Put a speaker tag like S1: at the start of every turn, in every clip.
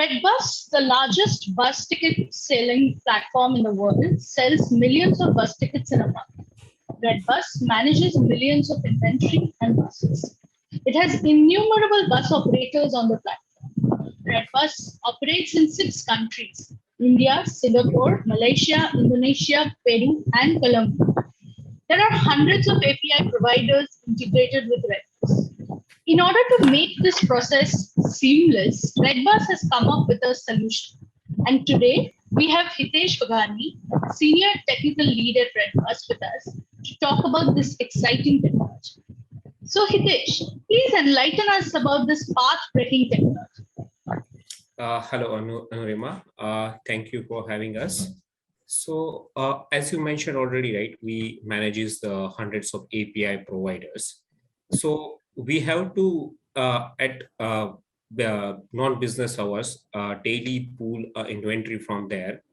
S1: Redbus, the largest bus ticket selling platform in the world, sells millions of bus tickets in a month. Redbus manages millions of inventory and buses. It has innumerable bus operators on the platform. Redbus operates in 6 countries: India, Singapore, Malaysia, Indonesia, Peru, and Colombia. There are hundreds of API providers integrated with Redbus. In order to make this process seamless, Redbus has come up with a solution. And today, we have Hitesh Vaghani, Senior Technical Lead at Redbus, with us to talk about this exciting technology. So, Hitesh, please enlighten us about this path-breaking technology.
S2: Hello, Anurima. Thank you for having us. So, as you mentioned already, right, we manages the hundreds of API providers. So we have to at the non-business hours daily pull inventory from there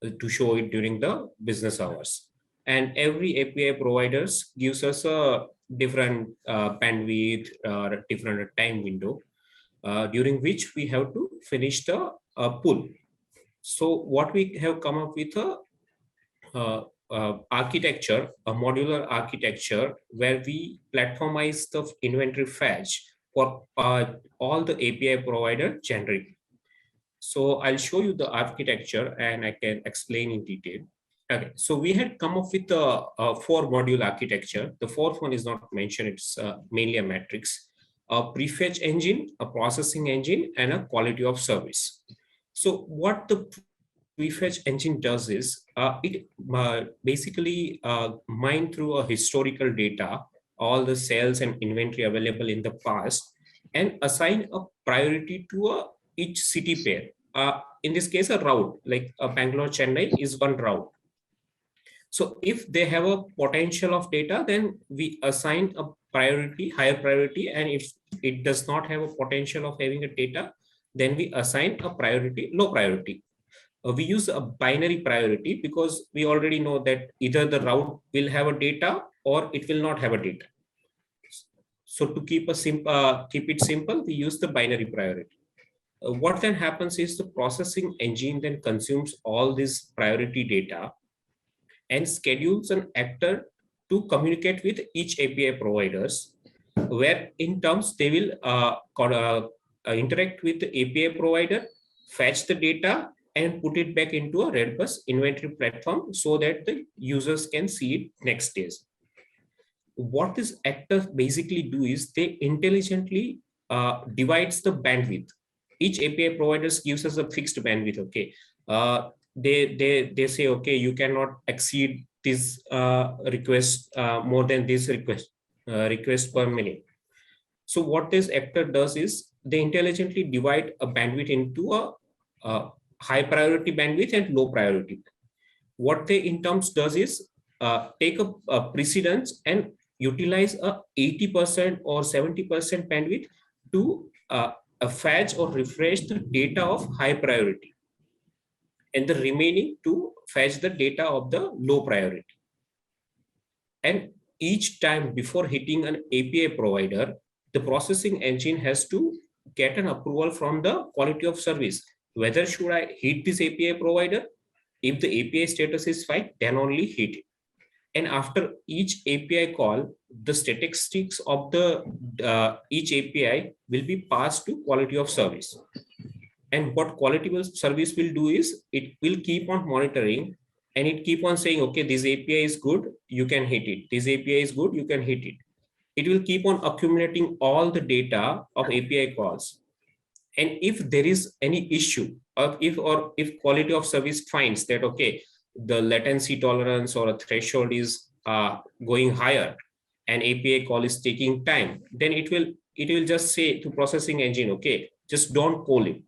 S2: to show it during the business hours. And every API providers gives us a different bandwidth or different time window during which we have to finish the pull. So what we have come up with architecture, a modular architecture where we platformize the inventory fetch for all the API provider generally. So I'll show you the architecture and I can explain in detail. Okay, so we had come up with a 4-module architecture. The fourth one is not mentioned, it's mainly a matrix, a prefetch engine, a processing engine, and a quality of service. So what the prefetch engine does is it basically mine through a historical data, all the sales and inventory available in the past, and assign a priority to each city pair. In this case, a route like Bangalore Chennai is one route. So if they have a potential of data, then we assign a priority, higher priority, and if it does not have a potential of having a data, then we assign a priority, low priority. We use a binary priority because we already know that either the route will have a data or it will not have a data. So to keep it simple, we use the binary priority. What then happens is the processing engine then consumes all this priority data and schedules an actor to communicate with each API providers, where in terms they will interact with the API provider, fetch the data, and put it back into a Redbus inventory platform so that the users can see it next days. What this actor basically do is they intelligently divides the bandwidth. Each API providers gives us a fixed bandwidth. Okay, they say, okay, you cannot exceed this request more than this request per minute. So what this actor does is they intelligently divide a bandwidth into a high priority bandwidth and low priority. What they in terms does is take a precedence and utilize a 80% or 70% bandwidth to fetch or refresh the data of high priority, and the remaining to fetch the data of the low priority. And each time before hitting an API provider, the processing engine has to get an approval from the quality of service. Whether should I hit this API provider? If the API status is fine, then only hit it. And after each API call, the statistics of the each API will be passed to quality of service. And what quality of service will do is it will keep on monitoring and it keep on saying, okay, this API is good, you can hit it. This API is good, you can hit it. It will keep on accumulating all the data of API calls. And if there is any issue, or if quality of service finds that, okay, the latency tolerance or a threshold is going higher and API call is taking time, then it will just say to processing engine, okay, just don't call it.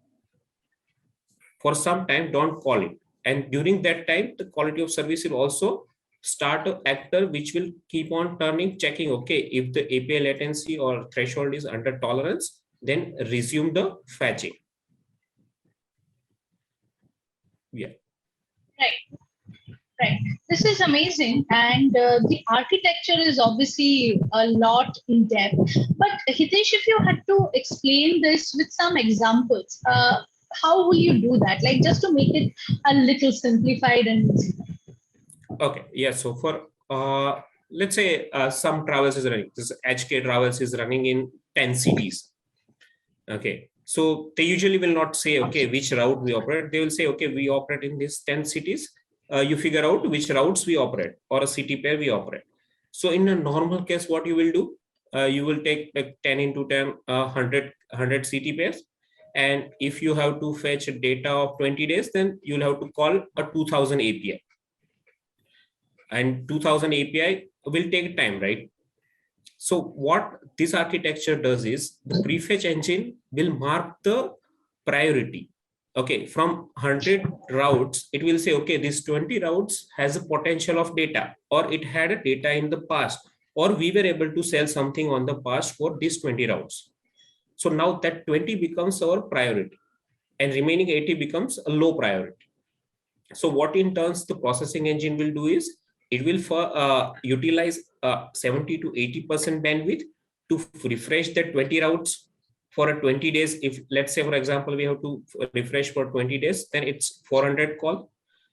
S2: For some time, don't call it. And during that time, the quality of service will also start an actor which will keep on turning, checking, okay, if the API latency or threshold is under tolerance, then resume the fetching. Yeah.
S1: Right. This is amazing. And the architecture is obviously a lot in depth. But Hitesh, if you had to explain this with some examples, how will you do that? Like just to make it a little simplified and easy.
S2: Okay, yeah. So for let's say some travels is running. This HK Travels is running in 10 cities. Okay, so they usually will not say, okay, which route we operate. They will say, okay, we operate in these 10 cities. You figure out which routes we operate or a city pair we operate. So in a normal case, what you will do, you will take like 10 into 10, 100 city pairs. And if you have to fetch data of 20 days, then you'll have to call a 2000 API. And 2000 API will take time, right? So what this architecture does is the prefetch engine will mark the priority. Okay, from 100 routes, it will say, okay, this 20 routes has a potential of data, or it had a data in the past, or we were able to sell something on the past for these 20 routes. So now that 20 becomes our priority and remaining 80 becomes a low priority. So what in turns the processing engine will do is it will utilize 70 to 80% bandwidth to refresh the 20 routes for a 20 days. If let's say, for example, we have to refresh for 20 days, then it's 400 call,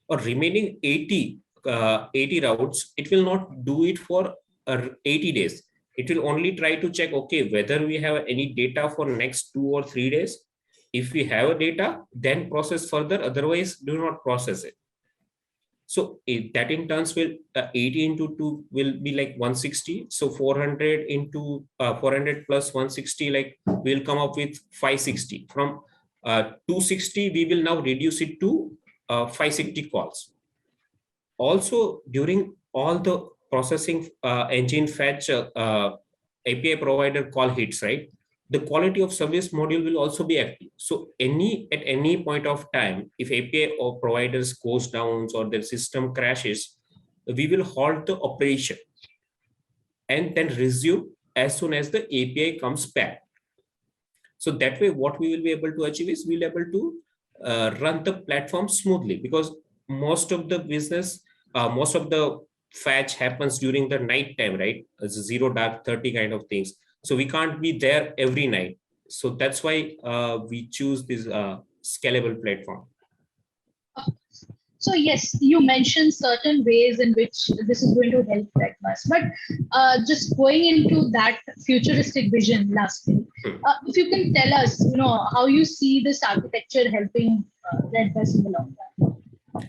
S2: or remaining 80 routes. It will not do it for 80 days. It will only try to check, okay, whether we have any data for next 2 or 3 days. If we have a data, then process further. Otherwise, do not process it. So that in turns will 80 into 2 will be like 160. So 400 into 400 plus 160, like we'll come up with 560. From 260, we will now reduce it to 560 calls. Also, during all the processing engine fetch API provider call hits, right? The quality of service module will also be active. So at any point of time, if API or providers goes down or their system crashes, we will halt the operation and then resume as soon as the API comes back. So that way, what we will be able to achieve is we'll be able to run the platform smoothly, because most of the business, most of the fetch happens during the night time, right? It's 0 dark 30 kind of things. So we can't be there every night. So that's why we choose this scalable platform.
S1: So yes, you mentioned certain ways in which this is going to help Redbus, but just going into that futuristic vision lastly, if you can tell us, how you see this architecture helping Redbus in the long run.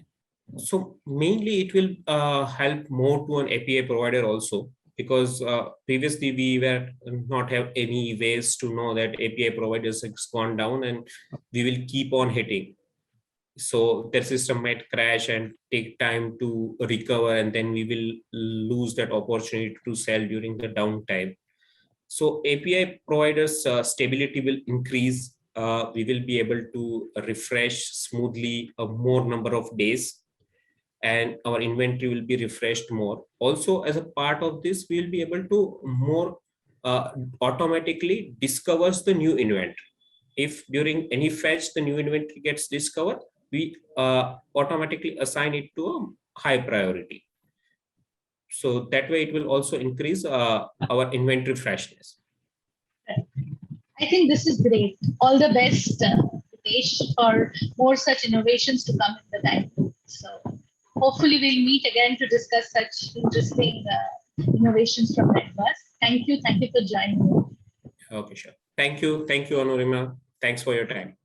S2: So mainly it will help more to an API provider also, because previously we were not have any ways to know that API providers has gone down, and we will keep on hitting. So their system might crash and take time to recover, and then we will lose that opportunity to sell during the downtime. So API providers stability will increase. We will be able to refresh smoothly a more number of days, and our inventory will be refreshed more. Also, as a part of this, we will be able to more automatically discovers the new inventory. If during any fetch the new inventory gets discovered, we automatically assign it to a high priority. So that way it will also increase our inventory freshness.
S1: I think this is great. All the best, Hitesh, for more such innovations to come in the time. So hopefully we'll meet again to discuss such interesting innovations from Redbus. Thank you for joining me.
S2: Okay, sure. Thank you, Anurima. Thanks for your time.